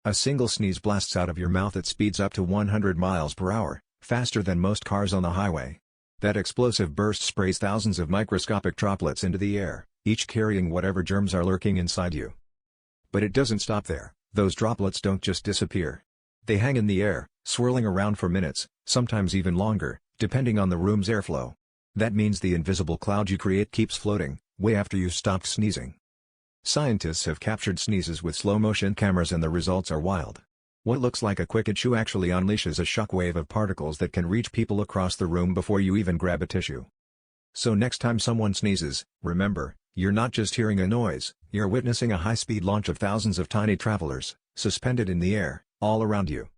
A single sneeze blasts out of your mouth at speeds up to 100 miles per hour, faster than most cars on the highway. That explosive burst sprays thousands of microscopic droplets into the air, each carrying whatever germs are lurking inside you. But it doesn't stop there. Those droplets don't just disappear. They hang in the air, swirling around for minutes, sometimes even longer, depending on the room's airflow. That means the invisible cloud you create keeps floating, way after you've stopped sneezing. Scientists have captured sneezes with slow-motion cameras and the results are wild. What looks like a quick achoo actually unleashes a shockwave of particles that can reach people across the room before you even grab a tissue. So next time someone sneezes, remember, you're not just hearing a noise, you're witnessing a high-speed launch of thousands of tiny travelers, suspended in the air, all around you.